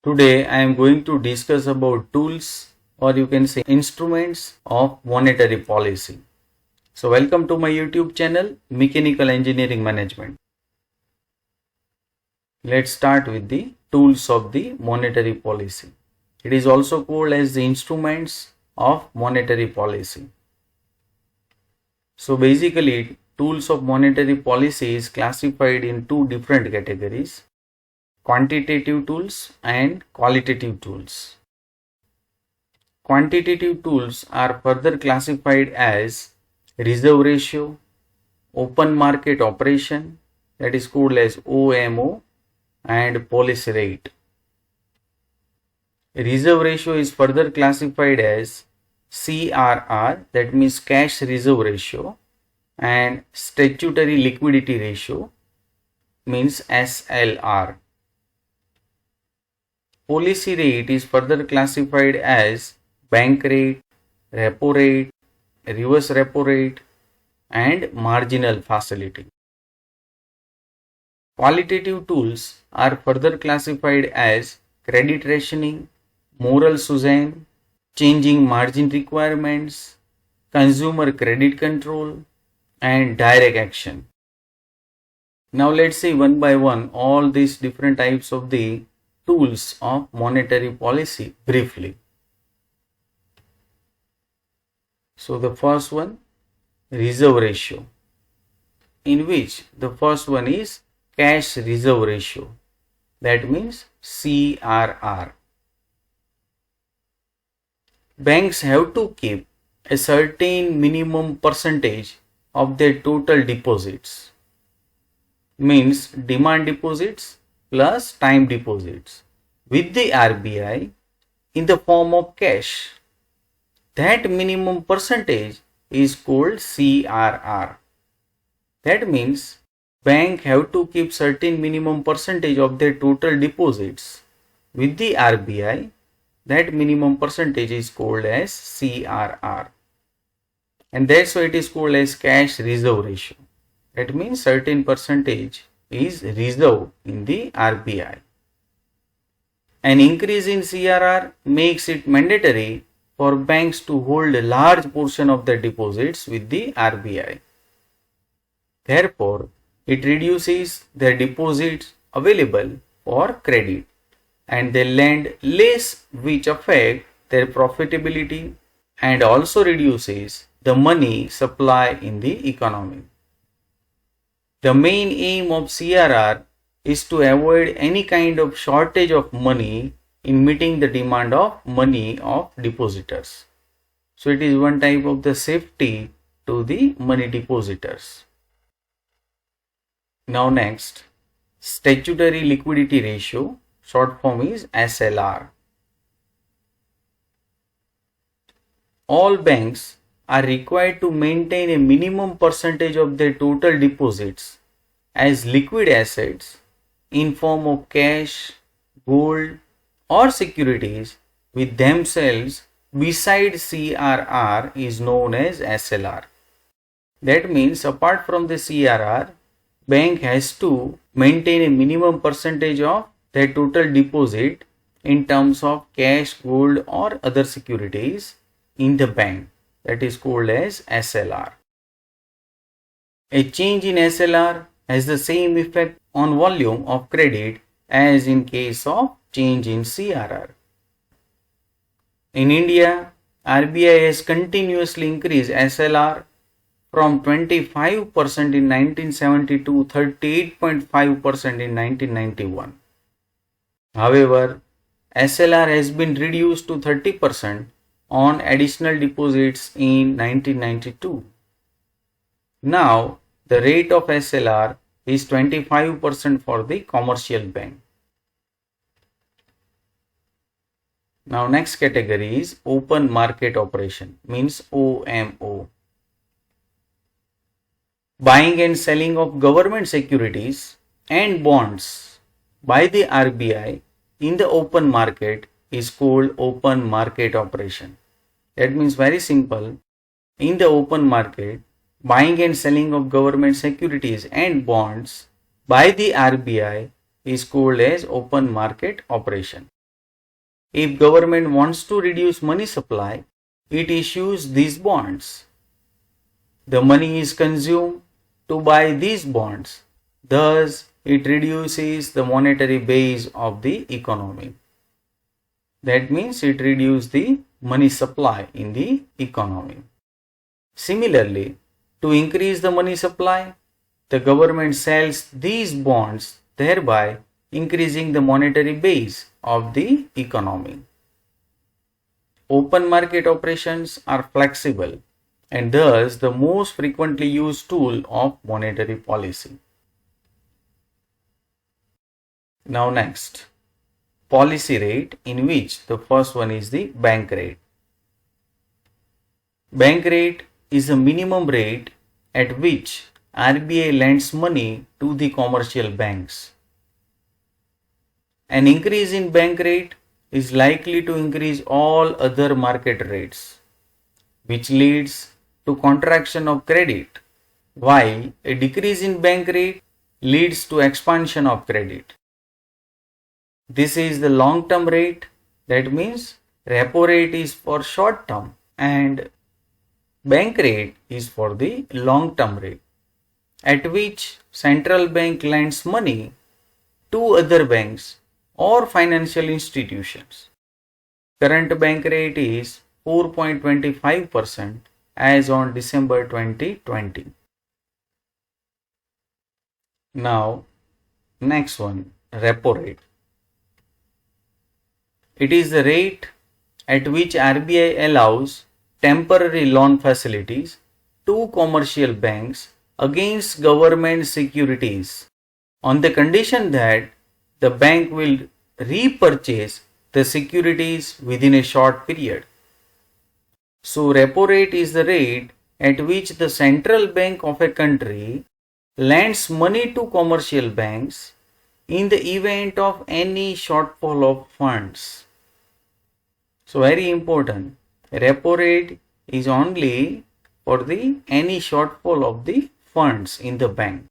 Today I am going to discuss about tools, or you can say instruments of monetary policy. So welcome to my YouTube channel Mechanical Engineering Management. Let's start with the tools of the monetary policy. It is also called as the instruments of monetary policy. So basically tools of monetary policy is classified in two different categories: quantitative tools and qualitative tools. Quantitative tools are further classified as reserve ratio, open market operation, that is called as OMO, and policy rate. Reserve ratio is further classified as CRR, that means cash reserve ratio, and statutory liquidity ratio means SLR. Policy rate is further classified as bank rate, repo rate, reverse repo rate, and marginal facility. Qualitative tools are further classified as credit rationing, moral suzerain, changing margin requirements, consumer credit control, and direct action. Now let's see one by one all these different types of the tools of monetary policy briefly. So the first one, reserve ratio, in which the first one is cash reserve ratio, that means CRR. Banks have to keep a certain minimum percentage of their total deposits, means demand deposits plus time deposits, with the RBI in the form of cash. That minimum percentage is called CRR. That means bank have to keep certain minimum percentage of their total deposits with the RBI. That minimum percentage is called as CRR, and that's why it is called as cash reserve ratio. That means certain percentage is reserved in the RBI. An increase in CRR makes it mandatory for banks to hold a large portion of their deposits with the RBI. Therefore, it reduces their deposits available for credit, and they lend less, which affect their profitability and also reduces the money supply in the economy. The main aim of CRR is to avoid any kind of shortage of money in meeting the demand of money of depositors. So it is one type of the safety to the money depositors. Now next, statutory liquidity ratio, short form is SLR. All banks are required to maintain a minimum percentage of their total deposits as liquid assets in form of cash, gold, or securities with themselves beside CRR is known as SLR. That means apart from the CRR, bank has to maintain a minimum percentage of their total deposit in terms of cash, gold, or other securities in the bank. That is called as SLR. A change in SLR has the same effect on volume of credit as in case of change in CRR. In India, RBI has continuously increased SLR from 25% in 1970 to 38.5% in 1991. However, SLR has been reduced to 30% on additional deposits in 1992. Now, the rate of SLR is 25% for the commercial bank. Now next category is open market operation, means OMO. Buying and selling of government securities and bonds by the RBI in the open market is called open market operation. That means very simple. In the open market, buying and selling of government securities and bonds by the RBI is called as open market operation. If government wants to reduce money supply, it issues these bonds. The money is consumed to buy these bonds. Thus, it reduces the monetary base of the economy. That means it reduces the money supply in the economy. Similarly, to increase the money supply, the government sells these bonds, thereby increasing the monetary base of the economy. Open market operations are flexible and thus the most frequently used tool of monetary policy. Now next, policy rate, in which the first one is the bank rate. Bank rate is a minimum rate at which RBI lends money to the commercial banks. An increase in bank rate is likely to increase all other market rates, which leads to contraction of credit, while a decrease in bank rate leads to expansion of credit. This is the long-term rate. That means repo rate is for short term and bank rate is for the long-term rate, at which central bank lends money to other banks or financial institutions. Current bank rate is 4.25% as on December 2020. Now, next one, repo rate. It is the rate at which RBI allows temporary loan facilities to commercial banks against government securities on the condition that the bank will repurchase the securities within a short period. So, repo rate is the rate at which the central bank of a country lends money to commercial banks in the event of any shortfall of funds. So, very important, repo rate is only for the any shortfall of the funds in the bank.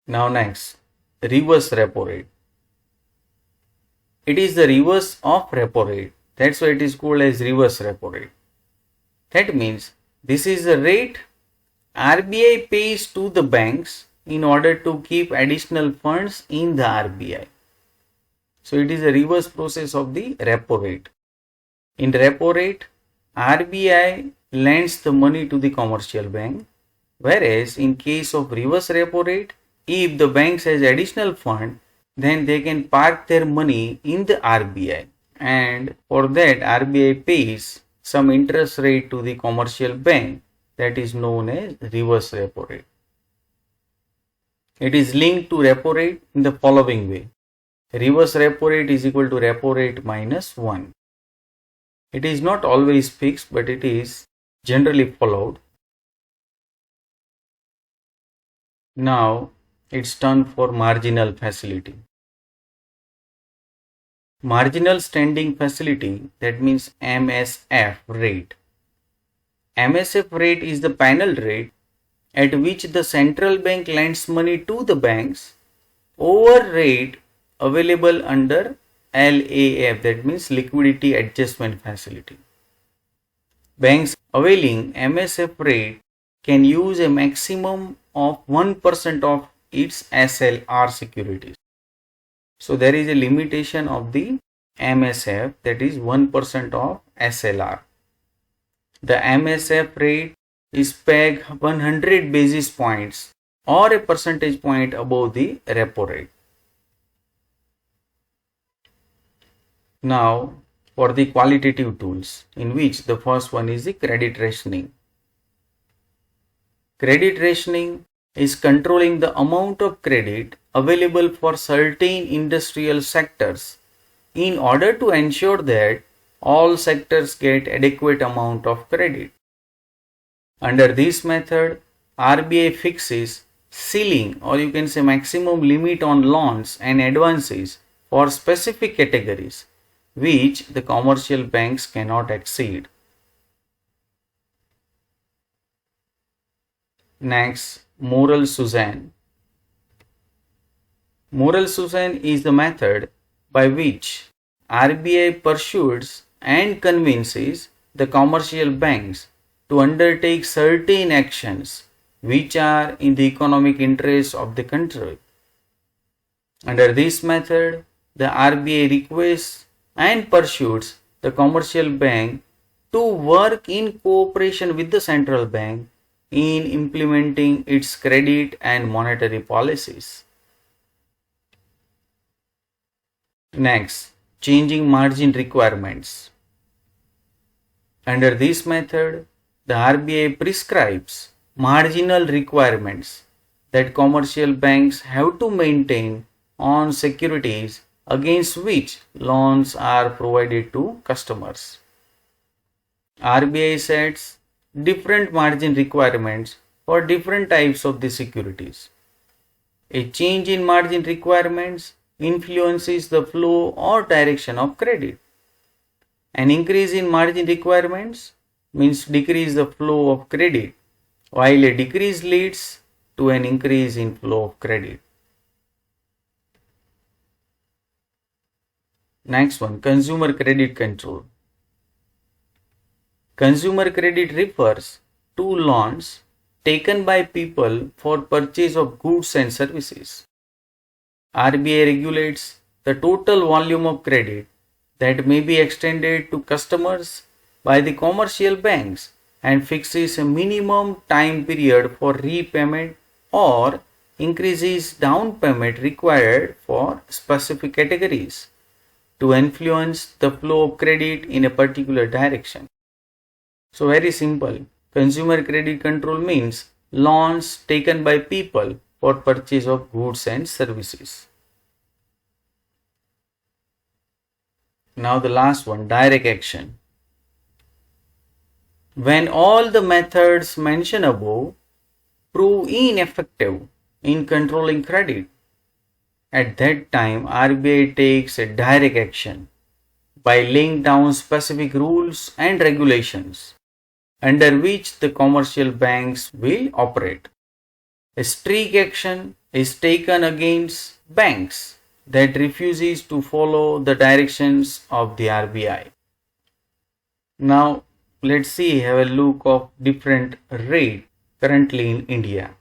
Now next, reverse repo rate. It is the reverse of repo rate. That's why it is called as reverse repo rate. That means this is the rate RBI pays to the banks in order to keep additional funds in the RBI. So it is a reverse process of the repo rate. In repo rate, RBI lends the money to the commercial bank, whereas in case of reverse repo rate, if the banks has additional fund, then they can park their money in the RBI, and for that RBI pays some interest rate to the commercial bank, that is known as reverse repo rate. It is linked to repo rate in the following way. Reverse repo rate is equal to repo rate minus 1. It is not always fixed, but it is generally followed. Now it's turn for marginal facility. Marginal standing facility, that means MSF rate. MSF rate is the panel rate at which the central bank lends money to the banks over rate available under LAF, that means liquidity adjustment facility. Banks availing MSF rate can use a maximum of 1% of its SLR securities. So there is a limitation of the MSF, that is 1% of SLR. The MSF rate is pegged 100 basis points or a percentage point above the repo rate. Now for the qualitative tools, in which the first one is the credit rationing. Credit rationing is controlling the amount of credit available for certain industrial sectors in order to ensure that all sectors get adequate amount of credit. Under this method, RBI fixes ceiling, or you can say maximum limit on loans and advances for specific categories which the commercial banks cannot exceed. Next, moral suasion. Moral suasion is the method by which RBI pursues and convinces the commercial banks to undertake certain actions which are in the economic interest of the country. Under this method, the RBI requests and pursues the commercial bank to work in cooperation with the central bank in implementing its credit and monetary policies. Next, changing margin requirements. Under this method, the RBI prescribes marginal requirements that commercial banks have to maintain on securities against which loans are provided to customers. RBI sets different margin requirements for different types of the securities. A change in margin requirements influences the flow or direction of credit. An increase in margin requirements means decrease the flow of credit, while a decrease leads to an increase in flow of credit. Next one, consumer credit control. Consumer credit refers to loans taken by people for purchase of goods and services. RBI regulates the total volume of credit that may be extended to customers by the commercial banks and fixes a minimum time period for repayment or increases down payment required for specific categories to influence the flow of credit in a particular direction. So very simple, consumer credit control means loans taken by people for purchase of goods and services. Now the last one, direct action. When all the methods mentioned above prove ineffective in controlling credit, at that time RBI takes a direct action by laying down specific rules and regulations under which the commercial banks will operate. A strict action is taken against banks that refuses to follow the directions of the RBI. Now let's have a look of different rate currently in India.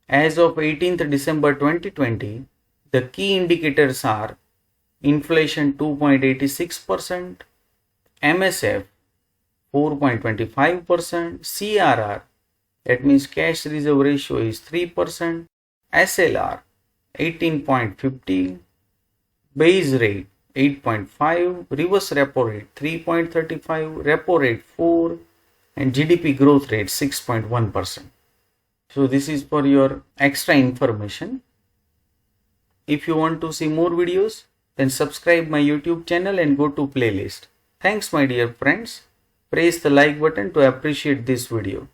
As of 18th December 2020, the key indicators are inflation 2.86%, MSF 4.25%, CRR, that means cash reserve ratio is 3%, SLR 18.50, base rate 8.5, reverse repo rate 3.35, repo rate 4, and GDP growth rate 6.1%. So this is for your extra information. If you want to see more videos, then subscribe my YouTube channel and go to playlist. Thanks my dear friends. Press the like button to appreciate this video.